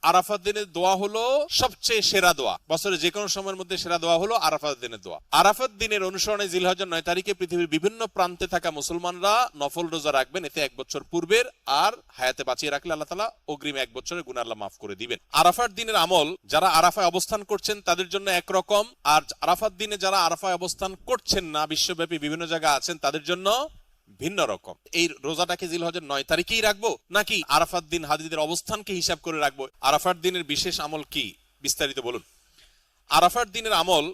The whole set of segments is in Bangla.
আরাফাত দিনের দোয়া হলো সবচেয়ে সেরা দোয়া, বছরের যে কোনো সময়ের মধ্যে সেরা দোয়া হলো আরাফাত দিনের দোয়া। আরাফাত দিনের অনুসরণে জিলহজের 9 তারিখে পৃথিবীর বিভিন্ন প্রান্তে থাকা মুসলমানরা নফল রোজা রাখবেন। এতে 1 বছর পূর্বের আর হায়াতে বাঁচিয়ে রাখলে আল্লাহ তাআলা অগ্রিম 1 বছরের গুনাহ আল্লাহ মাফ করে দিবেন। আরাফাত দিনের আমল যারা আরাফায় অবস্থান করছেন তাদের জন্য একরকম, আর আরাফাত দিনে যারা আরাফায় অবস্থান করছেন না, বিশ্বব্যাপী বিভিন্ন জায়গায় আছেন, তাদের জন্য ভিন্ন রকম। এই রোজাটাকে জিলহজের 9 তারিখেই রাখবো নাকি আরাফাত দিন হাজিদের অবস্থানকে হিসাব করে রাখবো? আরাফাত দিনের বিশেষ আমল কি, বিস্তারিত বলুন। আরাফাত দিনের আমল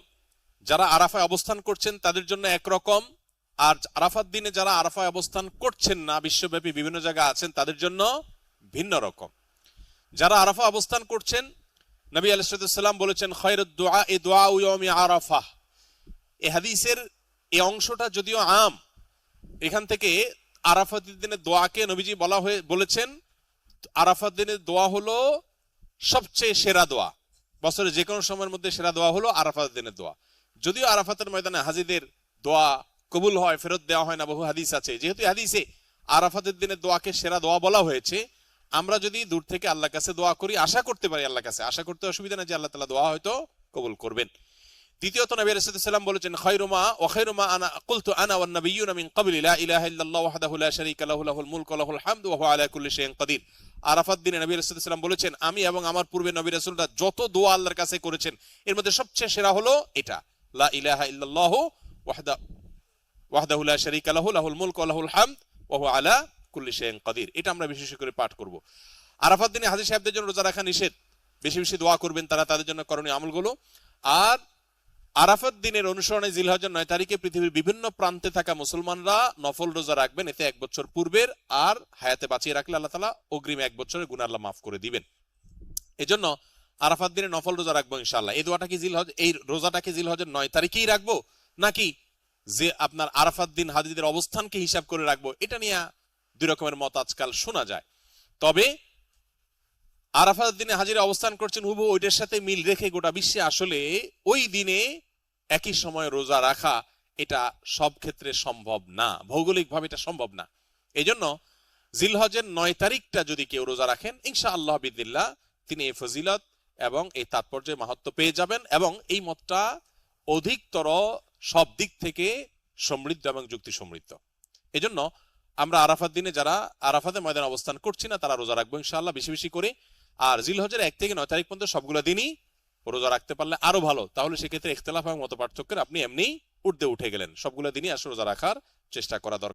যারা আরাফায় অবস্থান করছেন তাদের জন্য একরকম, আর আরাফাত দিনে যারা আরাফায় অবস্থান করছেন না, বিশ্বব্যাপী বিভিন্ন জায়গায় আছেন, তাদের জন্য ভিন্ন রকম। যারা আরাফা অবস্থান করছেন, নবী আলাইহিস সালাম বলেছেন খায়রুদ দুআ দুআউ ইয়াউমি আরাফা। এই হাদিসের এই অংশটা যদিও আম, এখান থেকে আরাফাত দিনের দোয়াকে নবীজি বলেছেন আরাফাত দিনের দোয়া হলো সবচেয়ে সেরা দোয়া, বছরের যে কোনো সময়ের মধ্যে সেরা দোয়া হলো আরাফাত দিনের দোয়া। যদিও আরাফাতের ময়দানে হাজিদের দোয়া কবুল হয়, ফেরত দেওয়া হয় না, বহু হাদিস আছে। যেহেতু হাদিসে আরাফাতের দিনের দোয়াকে সেরা দোয়া বলা হয়েছে, আমরা যদি দূর থেকে আল্লাহর কাছে দোয়া করি, আশা করতে পারি আল্লাহর কাছে, আশা করতে অসুবিধা নেই যে আল্লাহ তাআলা দোয়া হয়তো কবুল করবেন। দ্বিতীয়ত নবী আলাইহিস সালাম বলেছেন খায়রুমা ওয়া খায়রুমা আনা কুলতু আনা ওয়ান নাবিয়্যুনা মিন ক্বাবলি লা ইলাহা ইল্লাল্লাহু ওয়াহদাহু লা শারীকা লাহু লাহুল মুলকু ওয়া লাহুল হামদু ওয়া হুয়া আলা কুল্লি শাইইন কাদির। আরাফাত দিনে নবী আলাইহিস সালাম বলেছেন আমি এবং আমার পূর্বে নবী রাসূলরা যত দোয়া আল্লাহর কাছে করেছেন এর মধ্যে সবচেয়ে সেরা হলো এটা, লা ইলাহা ইল্লাল্লাহু ওয়াহদাহু লা শারীকা লাহু লাহুল মুলকু ওয়া লাহুল হামদ ওয়া হুয়া আলা কুল্লি শাইইন কাদির। এটা আমরা বিশেষ করে পাঠ করব। আরাফাত দিনে হাজী সাহেবদের জন্য রোজা রাখা নিষেধ, বেশি বেশি দোয়া করবেন তারা, তাদের জন্য করণীয় আমলগুলো। আর আরাফাত দিনের অনুসরণে জিলহজের 9 তারিখে পৃথিবীর বিভিন্ন প্রান্তে থাকা মুসলমানরা নফল রোজা রাখবেন। এতে 1 বছর পূর্বের আর হায়াতে বাঁচিয়ে রাখলে আল্লাহ তাআলা অগ্রিম 1 বছরের গুনাহ আল্লাহ মাফ করে দিবেন। এজন্য আরাফাত দিনে নফল রোজা রাখবো ইনশাআল্লাহ। এই দোয়াটা কি এই রোজাটাকে জিলহজের 9 তারিখেই রাখবো নাকি যে আপনার আরাফাত দিন হাজিদের অবস্থানকে হিসাব করে রাখবো? এটা নিয়ে দুই রকমের মত আজকাল শোনা যায়। তবে আরাফাত দিনে হাজিরা অবস্থান করছেন হুবহু ওইটার সাথে মিল রেখে গোটা বিশ্বে আসলে ওই দিনে একই সময় রোজা রাখা এটা সব ক্ষেত্রে সম্ভব না, ভৌগোলিকভাবে এটা সম্ভব না। এই জন্য জিলহজের 9 তারিখটা যদি কেউ রোজা রাখেন ইনশাআল্লাহ বিদিল্লাহ তিনি এই ফজিলত এবং এই তাৎপর্যের মাহাত্ম্য পেয়ে যাবেন, এবং এই মতটা অধিকতর সব দিক থেকে সমৃদ্ধ এবং যুক্তি সমৃদ্ধ। এই জন্য আমরা আরাফাত দিনে যারা আরাফাতের ময়দানে অবস্থান করছি না তারা রোজা রাখবো ইনশাআল্লাহ বেশি বেশি করে। আর জিলহজের 1 থেকে 9 তারিখ পর্যন্ত সবগুলো দিনই রোজা রাখতে পারলে আরো ভালো, তাহলে সেক্ষেত্রে ইখতিলাফ এবং মত পার্থক্যের আপনি এমনি উঠে গেলেন। সবগুলো দিনই আসলে রোজা রাখার চেষ্টা করা দরকার।